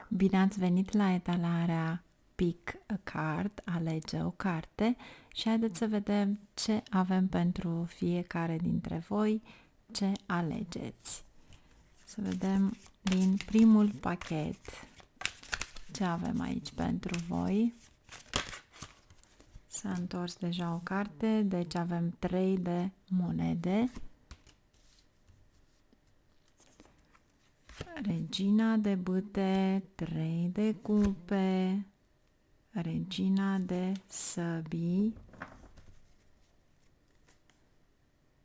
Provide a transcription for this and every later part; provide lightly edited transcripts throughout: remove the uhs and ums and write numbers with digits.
Bine ați venit la etalarea Pick a Card, alege o carte și haideți să vedem ce avem pentru fiecare dintre voi, ce alegeți. Să vedem din primul pachet ce avem aici pentru voi. S-a întors deja o carte, deci avem 3 de monede. Regina de bâte, 3 de cupe, regina de săbii,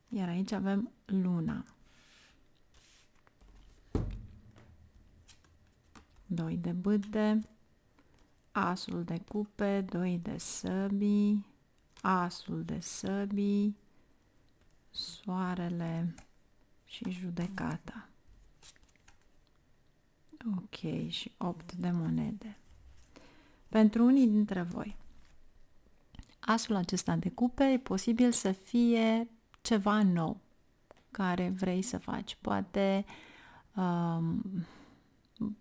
iar aici avem luna. 2 de bâte, asul de cupe, 2 de săbii, asul de săbii, soarele și judecata. Ok, și 8 de monede. Pentru unii dintre voi, asul acesta de cupe e posibil să fie ceva nou care vrei să faci. Poate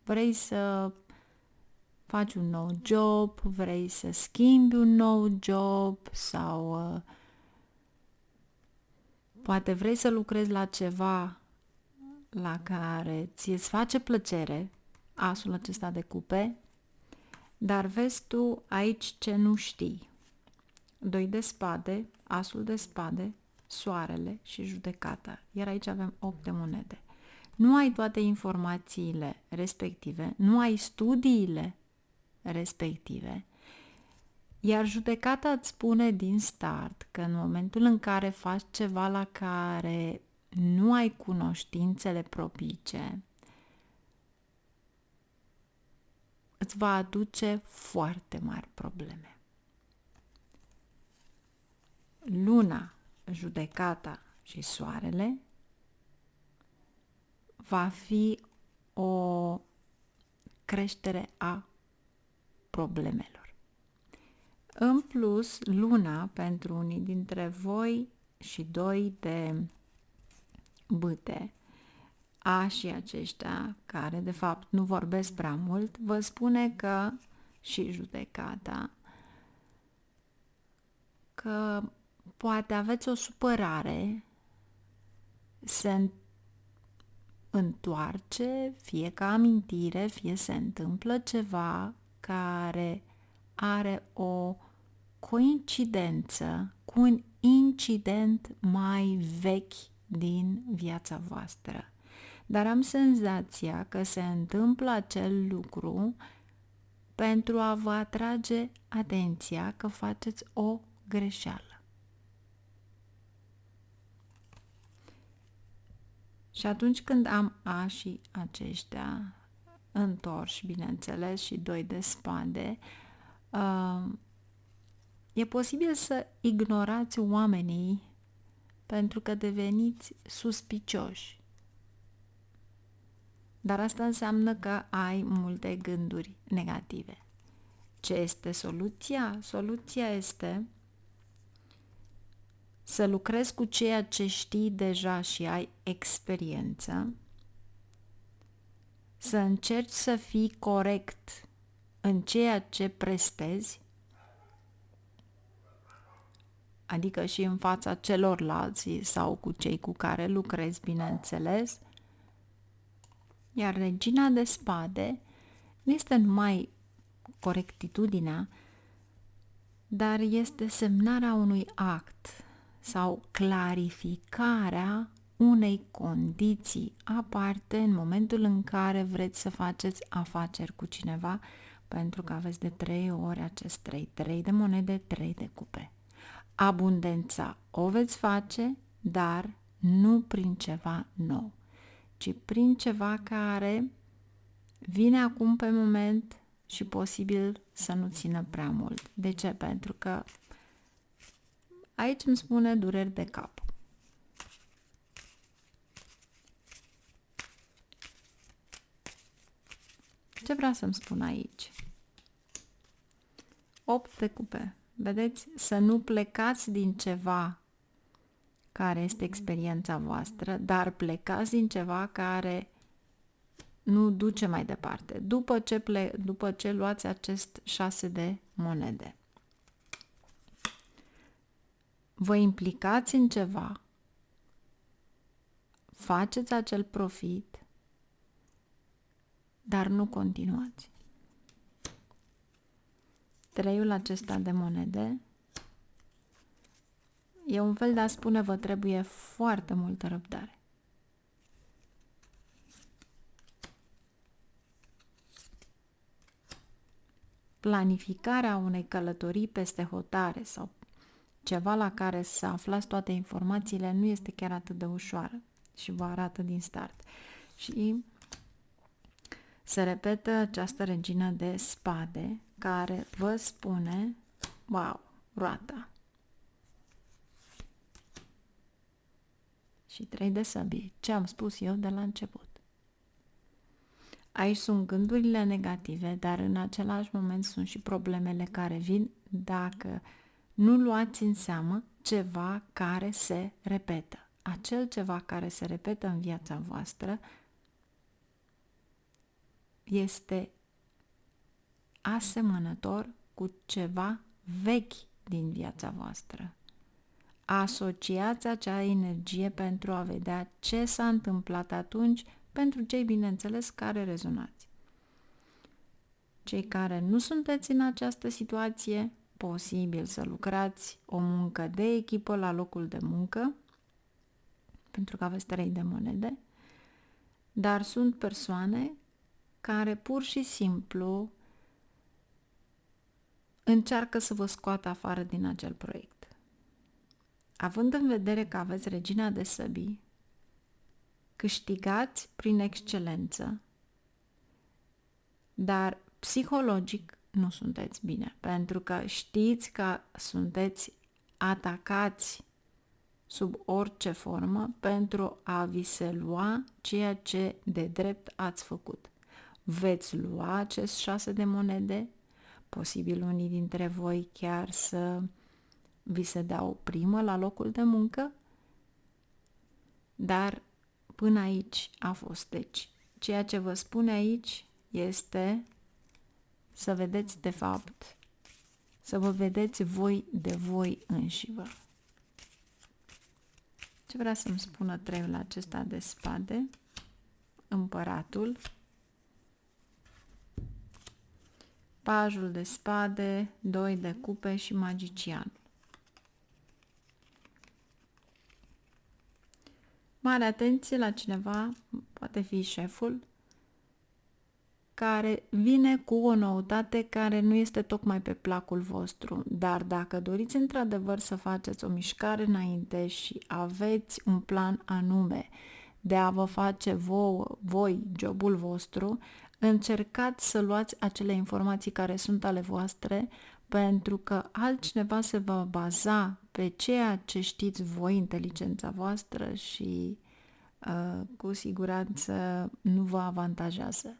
vrei să faci un nou job, vrei să schimbi un nou job sau poate vrei să lucrezi la ceva la care ți-ți face plăcere, asul acesta de cupe, dar vezi tu aici ce nu știi. 2 de spade, asul de spade, soarele și judecata. Iar aici avem 8 de monede. Nu ai toate informațiile respective, nu ai studiile respective, iar judecata îți spune din start că în momentul în care faci ceva la care nu ai cunoștințele propice, îți va aduce foarte mari probleme. Luna, judecata și soarele va fi o creștere a problemelor. În plus, luna pentru unii dintre voi și 2 de bâte, și aceștia care de fapt nu vorbesc prea mult, vă spune că și judecata că poate aveți o supărare, se întoarce, fie ca amintire, fie se întâmplă ceva care are o coincidență cu un incident mai vechi din viața voastră. Dar am senzația că se întâmplă acel lucru pentru a vă atrage atenția că faceți o greșeală. Și atunci când am așii aceștia întorși, bineînțeles, și 2 de spade, e posibil să ignorați oamenii pentru că deveniți suspicioși. Dar asta înseamnă că ai multe gânduri negative. Ce este soluția? Soluția este să lucrezi cu ceea ce știi deja și ai experiență, să încerci să fii corect în ceea ce prestezi, adică și în fața celorlalți sau cu cei cu care lucrezi, bineînțeles. Iar regina de spade nu este numai corectitudinea, dar este semnarea unui act sau clarificarea unei condiții aparte în momentul în care vreți să faceți afaceri cu cineva, pentru că aveți de 3 ori acest 3 de monede, 3 de cupe. Abundența o veți face, dar nu prin ceva nou, ci prin ceva care vine acum pe moment și posibil să nu țină prea mult. De ce? Pentru că aici îmi spune dureri de cap. Ce vrea să-mi spun aici? 8 de cupe. Vedeți? Să nu plecați din ceva care este experiența voastră, dar plecați din ceva care nu duce mai departe. După ce luați acest 6 de monede, vă implicați în ceva, faceți acel profit, dar nu continuați. Treiul acesta de monede e un fel de a spune vă trebuie foarte multă răbdare. Planificarea unei călătorii peste hotare sau ceva la care să aflați toate informațiile nu este chiar atât de ușoară și vă arată din start. Și se repetă această regină de spade care vă spune, wow, roata. Și 3 de săbii, ce am spus eu de la început. Aici sunt gândurile negative, dar în același moment sunt și problemele care vin dacă nu luați în seamă ceva care se repetă. Acel ceva care se repetă în viața voastră este asemănător cu ceva vechi din viața voastră. Asociați acea energie pentru a vedea ce s-a întâmplat atunci pentru cei, bineînțeles, care rezonați. Cei care nu sunteți în această situație, posibil să lucrați o muncă de echipă la locul de muncă, pentru că aveți 3 de monede, dar sunt persoane care pur și simplu încearcă să vă scoată afară din acel proiect. Având în vedere că aveți regina de săbii, câștigați prin excelență, dar psihologic nu sunteți bine, pentru că știți că sunteți atacați sub orice formă pentru a vi se lua ceea ce de drept ați făcut. Veți lua acest 6 de monede, posibil unii dintre voi chiar să vi se dea o primă la locul de muncă, dar până aici a fost. Deci, ceea ce vă spune aici este să vedeți de fapt, să vă vedeți voi de voi înșivă. Ce vrea să-mi spună treiul acesta de spade? Împăratul, pajul de spade, 2 de cupe și magicianul. Mare atenție la cineva, poate fi șeful, care vine cu o noutate care nu este tocmai pe placul vostru, dar dacă doriți într-adevăr să faceți o mișcare înainte și aveți un plan anume de a vă face voi jobul vostru, încercați să luați acele informații care sunt ale voastre, pentru că altcineva se va baza pe ceea ce știți voi, inteligența voastră, și cu siguranță nu vă avantajează.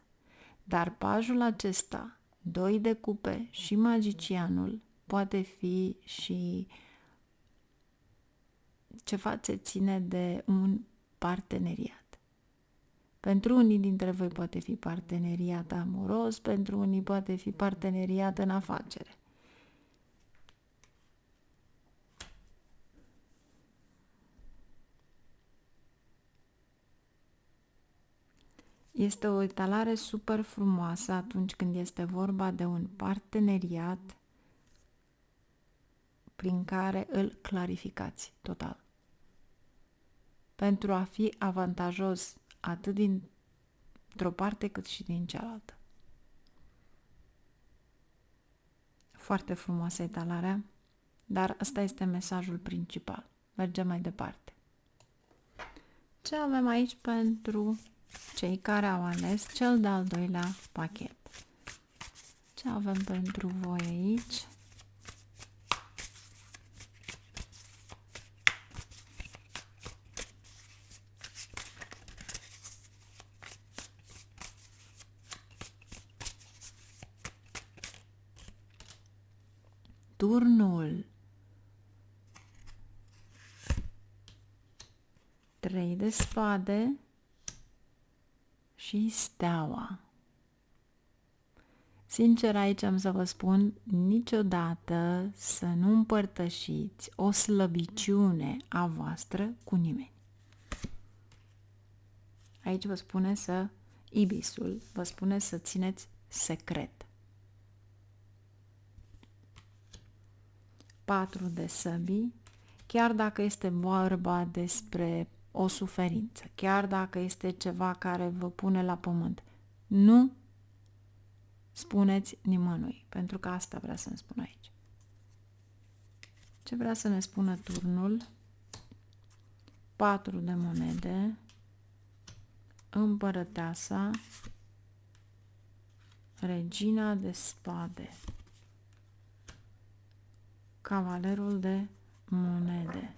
Dar pajul acesta, 2 de cupe și magicianul, poate fi și ceva ce ține de un parteneriat. Pentru unii dintre voi poate fi parteneriat amoros, pentru unii poate fi parteneriat în afacere. Este o etalare super frumoasă atunci când este vorba de un parteneriat prin care îl clarificați total. Pentru a fi avantajos atât dintr-o parte cât și din cealaltă. Foarte frumoasă etalarea, dar ăsta este mesajul principal. Mergem mai departe. Ce avem aici pentru cei care au ales cel de-al doilea pachet? Ce avem pentru voi aici? Turnul. 3 de spade și steaua. Sincer, aici am să vă spun, niciodată să nu împărtășiți o slăbiciune a voastră cu nimeni. Aici vă spune Ibisul vă spune să țineți secret. 4 de săbii, chiar dacă este vorba despre o suferință, chiar dacă este ceva care vă pune la pământ, nu spuneți nimănui, pentru că asta vrea să-mi spun aici. Ce vrea să ne spună turnul? 4 de monede, împărăteasa, regina de spade, cavalerul de monede.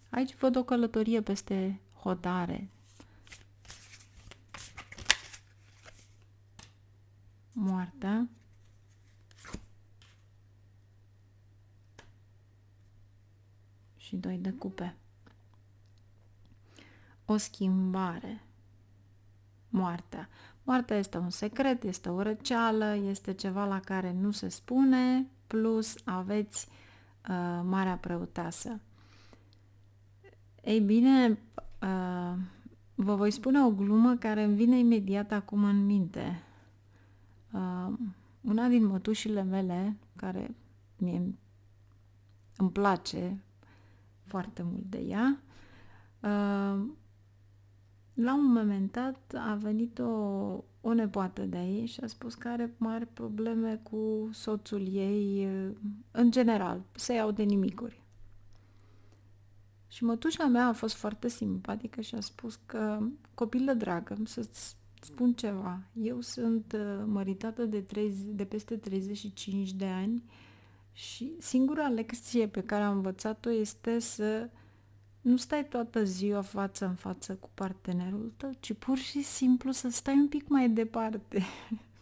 Aici văd o călătorie peste hotare. Moartea. Și 2 de cupe. O schimbare. Moartea. Moartea este un secret, este o răceală, este ceva la care nu se spune, plus aveți Marea Preoteasă. Ei bine, vă voi spune o glumă care îmi vine imediat acum în minte. Una din mătușile mele, care îmi place foarte mult de ea, la un moment dat a venit o nepoată de ei și a spus că are mari probleme cu soțul ei, în general, se iau de nimicuri. Și mătușa mea a fost foarte simpatică și a spus că, copilă dragă, să-ți spun ceva, eu sunt măritată de peste 35 de ani și singura lecție pe care am învățat-o este să nu stai toată ziua față în față cu partenerul tău, ci pur și simplu să stai un pic mai departe.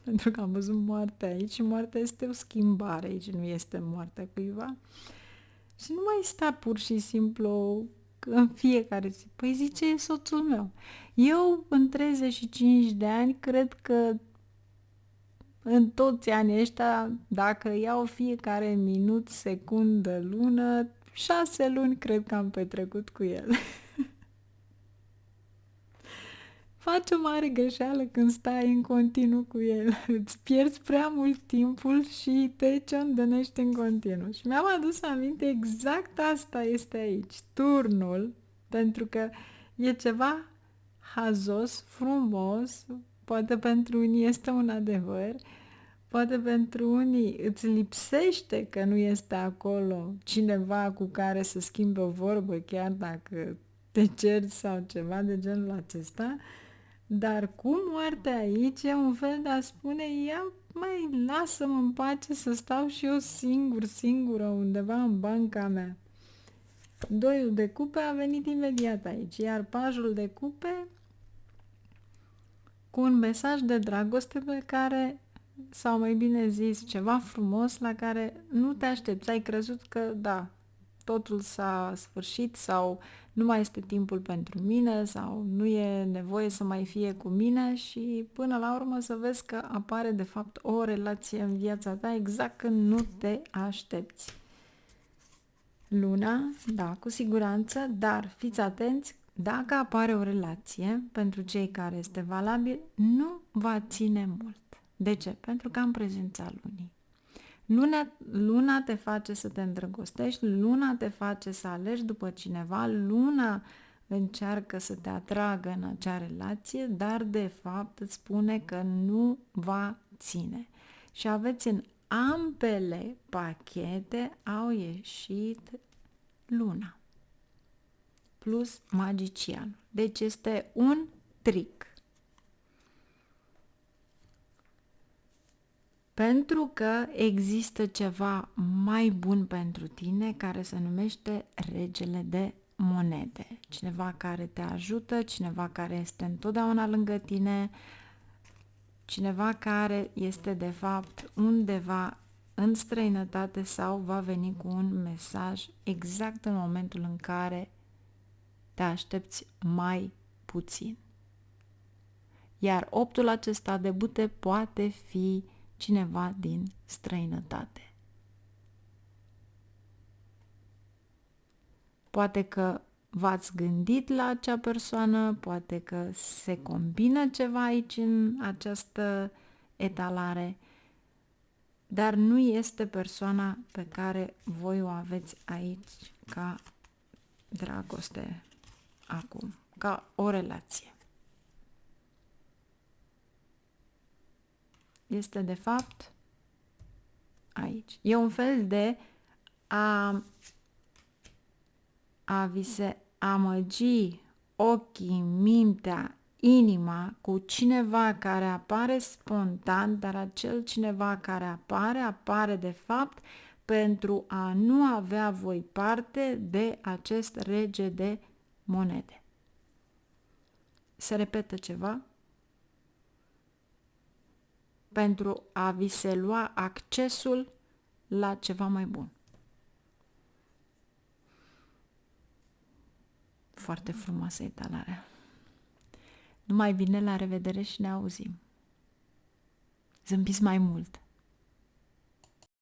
Pentru că am văzut moartea aici și moartea este o schimbare, aici nu este moartea cuiva. Și nu mai sta pur și simplu în fiecare zi. Păi zice, e soțul meu. Eu, în 35 de ani, cred că în toți anii ăștia, dacă iau fiecare minut, secundă, lună, 6 luni cred că am petrecut cu el. Faci o mare greșeală când stai în continuu cu el. Îți pierzi prea mult timpul și te ciondănești în continuu. Și mi-am adus aminte, exact asta este aici. Turnul, pentru că e ceva hazos, frumos, poate pentru unii este un adevăr, poate pentru unii îți lipsește că nu este acolo cineva cu care să schimbe o vorbă, chiar dacă te cerți sau ceva de genul acesta, dar cu moartea aici e un fel de a spune, ia mai lasă-mă în pace să stau și eu singură undeva în banca mea. 2 de cupe a venit imediat aici, iar pajul de cupe cu un mesaj de dragoste pe care, sau mai bine zis, ceva frumos la care nu te aștepți. Ai crezut că, da, totul s-a sfârșit sau nu mai este timpul pentru mine sau nu e nevoie să mai fie cu mine și până la urmă să vezi că apare de fapt o relație în viața ta exact când nu te aștepți. Luna, da, cu siguranță, dar fiți atenți, dacă apare o relație, pentru cei care este valabil, nu va ține mult. De ce? Pentru că am prezența lunii. Luna te face să te îndrăgostești, luna te face să alegi după cineva, luna încearcă să te atragă în acea relație, dar de fapt îți spune că nu va ține. Și aveți în ambele pachete au ieșit luna plus magicianul. Deci este un trick. Pentru că există ceva mai bun pentru tine care se numește regele de monede. Cineva care te ajută, cineva care este întotdeauna lângă tine, cineva care este de fapt undeva în străinătate sau va veni cu un mesaj exact în momentul în care te aștepți mai puțin. Iar 8-ul acesta de bute poate fi cineva din străinătate. Poate că v-ați gândit la acea persoană, poate că se combină ceva aici în această etalare, dar nu este persoana pe care voi o aveți aici ca dragoste acum, ca o relație. Este de fapt aici. E un fel de a vi se amăgi ochii, mintea, inima cu cineva care apare spontan, dar acel cineva care apare de fapt pentru a nu avea voi parte de acest rege de monede. Se repetă ceva? Pentru a vi se lua accesul la ceva mai bun. Foarte frumoasă etalarea. Numai bine, la revedere și ne auzim. Zâmbiți mai mult!